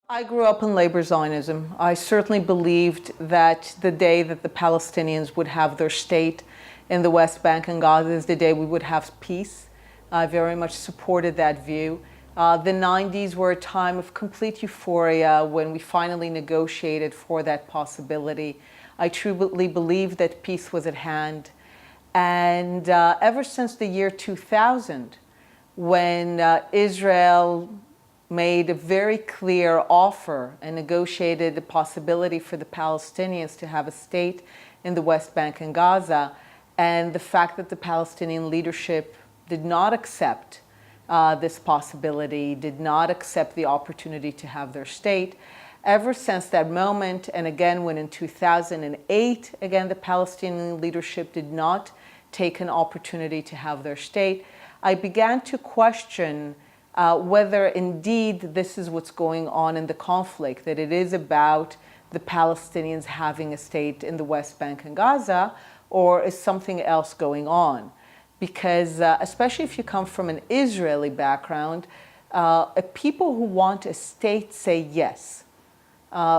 I grew up in labor Zionism. I certainly believed that the day that the Palestinians would have their state in the West Bank and Gaza is the day we would have peace. I very much supported that view. The 90s were a time of complete euphoria when we finally negotiated for that possibility. I truly believed that peace was at hand. And ever since the year 2000, when Israel made a very clear offer and negotiated the possibility for the Palestinians to have a state in the West Bank and Gaza, and the fact that the Palestinian leadership did not accept this possibility, did not accept the opportunity to have their state. Ever since that moment, and again when in 2008, again the Palestinian leadership did not take an opportunity to have their state, I began to question whether indeed this is what's going on in the conflict, that it is about the Palestinians having a state in the West Bank and Gaza, or is something else going on? Because especially if you come from an Israeli background, people who want a state say yes.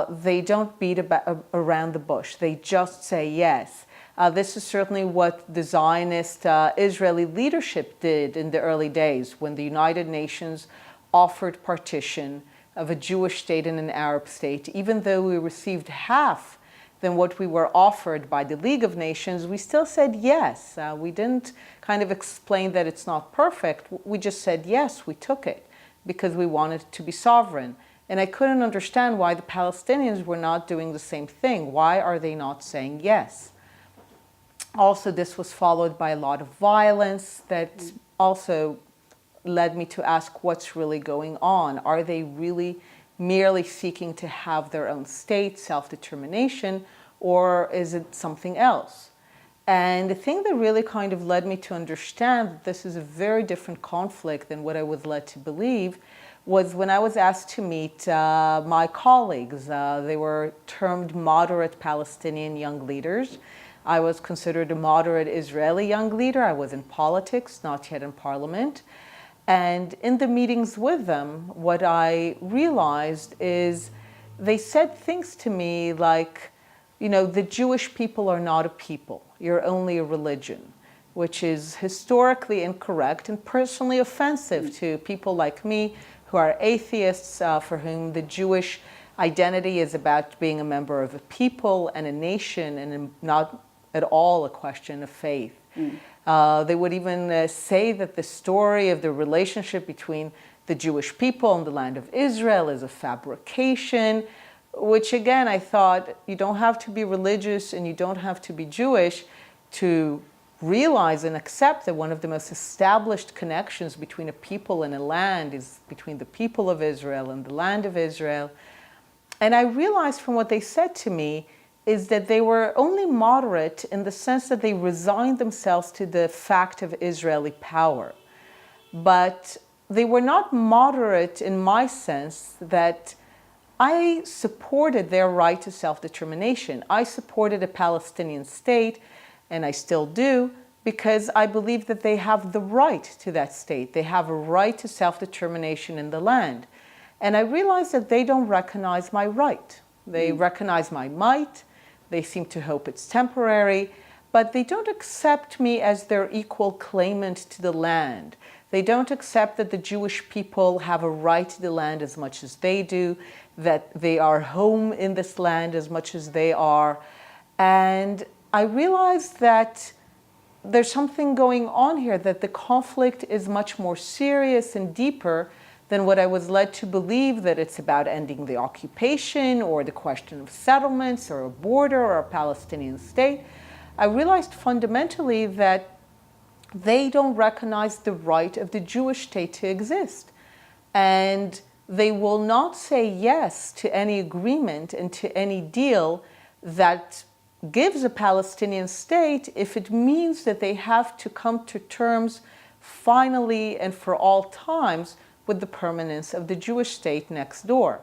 They don't beat around the bush. They just say yes. This is certainly what the Zionist Israeli leadership did in the early days when the United Nations offered partition of a Jewish state and an Arab state. Even though we received half than what we were offered by the League of Nations, we still said yes. We didn't kind of explain that it's not perfect. We just said yes, we took it because we wanted to be sovereign. And I couldn't understand why the Palestinians were not doing the same thing. Why are they not saying yes? Also, this was followed by a lot of violence that also led me to ask what's really going on. Are they really merely seeking to have their own state, self-determination, or is it something else? And the thing that really kind of led me to understand that this is a very different conflict than what I was led to believe was when I was asked to meet my colleagues. They were termed moderate Palestinian young leaders. I was considered a moderate Israeli young leader. I was in politics, not yet in parliament. And in the meetings with them, what I realized is they said things to me like, you know, the Jewish people are not a people. You're only a religion, which is historically incorrect and personally offensive to people like me who are atheists, for whom the Jewish identity is about being a member of a people and a nation and not at all a question of faith. They would even say that the story of the relationship between the Jewish people and the land of Israel is a fabrication, which again, I thought you don't have to be religious and you don't have to be Jewish to realize and accept that one of the most established connections between a people and a land is between the people of Israel and the land of Israel. And I realized from what they said to me is that they were only moderate in the sense that they resigned themselves to the fact of Israeli power. But they were not moderate in my sense that I supported their right to self-determination. I supported a Palestinian state, and I still do, because I believe that they have the right to that state. They have a right to self-determination in the land. And I realized that they don't recognize my right. They recognize my might. They seem to hope it's temporary, but they don't accept me as their equal claimant to the land. They don't accept that the Jewish people have a right to the land as much as they do, that they are home in this land as much as they are. And I realized that there's something going on here, that the conflict is much more serious and deeper than what I was led to believe, that it's about ending the occupation or the question of settlements or a border or a Palestinian state. I realized fundamentally that they don't recognize the right of the Jewish state to exist. And they will not say yes to any agreement and to any deal that gives a Palestinian state if it means that they have to come to terms finally and for all times with the permanence of the Jewish state next door.